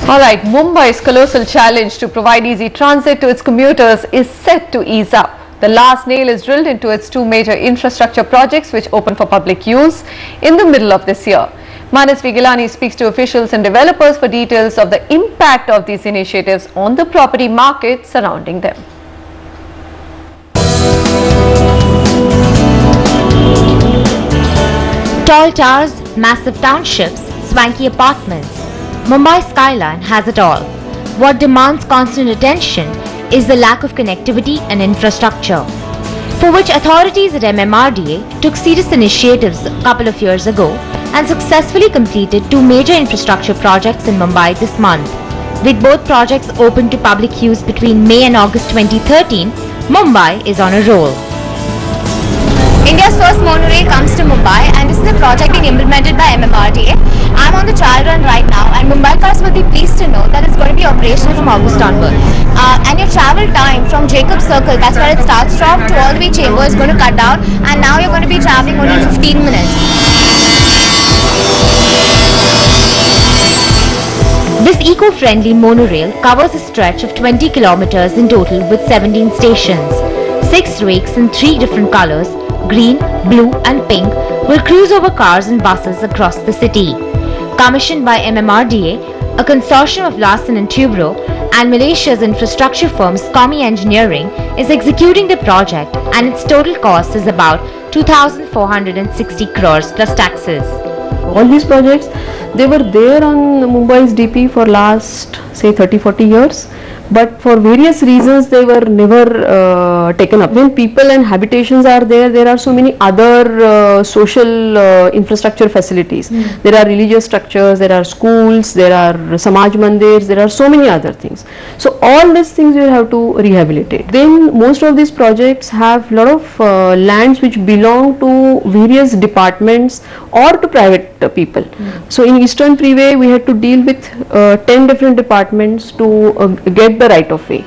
Alright, Mumbai's colossal challenge to provide easy transit to its commuters is set to ease up. The last nail is drilled into its two major infrastructure projects which open for public use in the middle of this year. Manas V. Gilani speaks to officials and developers for details of the impact of these initiatives on the property market surrounding them. Tall towers, massive townships, swanky apartments. Mumbai skyline has it all. What demands constant attention is the lack of connectivity and infrastructure, for which authorities at MMRDA took serious initiatives a couple of years ago and successfully completed two major infrastructure projects in Mumbai this month. With both projects open to public use between May and August 2013, Mumbai is on a roll. India's first monorail comes to Mumbai, and this is a project being implemented by MMRDA. I'm on the trial run right now, and Mumbaikars will be pleased to know that it's going to be operational from August onward. And your travel time from Jacob Circle, that's where it starts from, to all the way Chamber is going to cut down, and now you're going to be traveling only 15 minutes. This eco-friendly monorail covers a stretch of 20 kilometers in total with 17 stations. 6 rakes in 3 different colors, green, blue and pink, will cruise over cars and buses across the city. Commissioned by MMRDA, a consortium of Larsen & Toubro and Malaysia's infrastructure firm SCOMI Engineering is executing the project, and its total cost is about 2,460 crores plus taxes. All these projects, they were there on Mumbai's DP for last say 30-40 years, but for various reasons they were never taken up. When people and habitations are there, there are so many other social infrastructure facilities. There are religious structures, there are schools, there are Samaj Mandirs, there are so many other things. So all these things you have to rehabilitate. Then most of these projects have a lot of lands which belong to various departments or to private people. So in Eastern Freeway we had to deal with 10 different departments to get the right of way.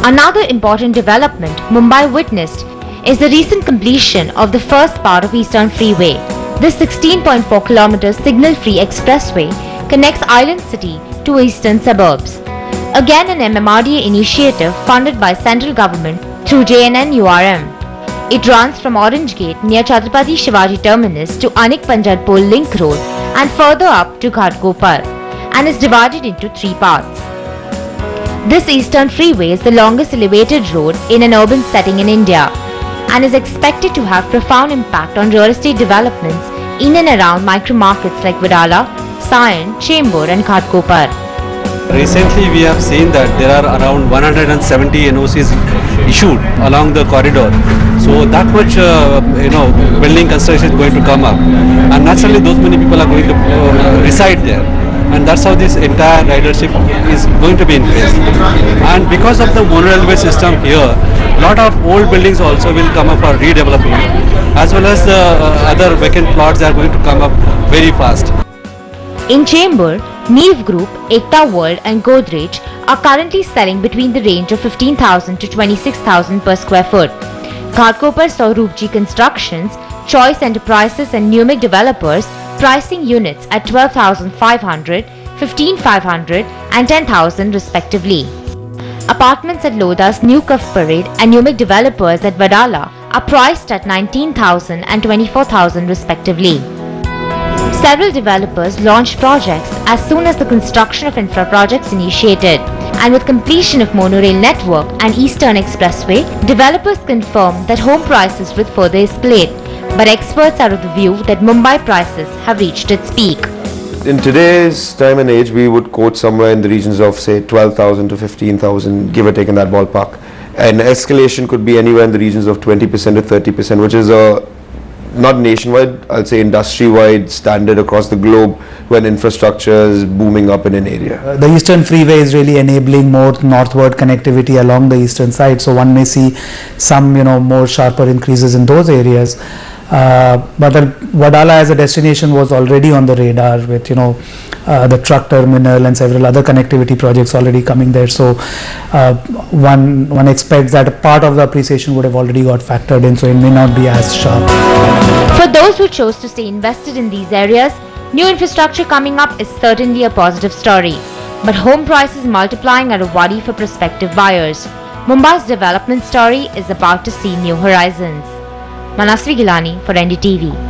Another important development Mumbai witnessed is the recent completion of the first part of Eastern Freeway. This 16.4 km signal-free expressway connects Island City to eastern suburbs. Again an MMRDA initiative funded by central government through JNNURM. It runs from Orange Gate near Chhatrapati Shivaji Terminus to Anik Panjatpur Link Road and further up to Ghatkopar, and is divided into 3 parts. This Eastern Freeway is the longest elevated road in an urban setting in India and is expected to have profound impact on real estate developments in and around micro markets like Wadala, Sion, Chembur and Ghatkopar. Recently we have seen that there are around 170 NOCs issued along the corridor. So that much building construction is going to come up, and naturally those many people are going to reside there, and that's how this entire ridership is going to be in place. And because of the monorailway system here, lot of old buildings also will come up for redevelopment, as well as the other vacant plots are going to come up very fast. In Chembur, Neve Group, Ekta World and Godrej are currently selling between the range of 15,000 to 26,000 per square foot. Ghatkopar saw Roopji Constructions, Choice Enterprises and Numic Developers pricing units at 12,500, 15,500 and 10,000 respectively. Apartments at Lodha's New Cuff Parade and Numic Developers at Wadala are priced at 19,000 and 24,000 respectively. Several developers launched projects as soon as the construction of infra projects initiated, and with completion of monorail network and Eastern Expressway, developers confirm that home prices will further escalate, but experts are of the view that Mumbai prices have reached its peak. In today's time and age, we would quote somewhere in the regions of say 12,000 to 15,000, give or take in that ballpark. And escalation could be anywhere in the regions of 20% to 30%, which is a not nationwide, I'll say industry-wide standard across the globe when infrastructure is booming up in an area. The Eastern Freeway is really enabling more northward connectivity along the eastern side, so one may see some more sharper increases in those areas. But Wadala as a destination was already on the radar with the truck terminal and several other connectivity projects already coming there. So one expects that a part of the appreciation would have already got factored in, so it may not be as sharp. For those who chose to stay invested in these areas, New infrastructure coming up is certainly a positive story, but home prices multiplying are a worry for prospective buyers. Mumbai's development story is about to see new horizons. Manasvi Gilani for NDTV.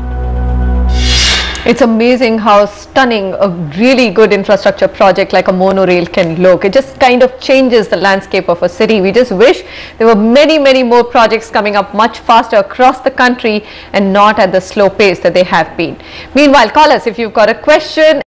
It's amazing how stunning a really good infrastructure project like a monorail can look. It just kind of changes the landscape of a city. We just wish there were many more projects coming up much faster across the country and not at the slow pace that they have been. Meanwhile, call us if you've got a question.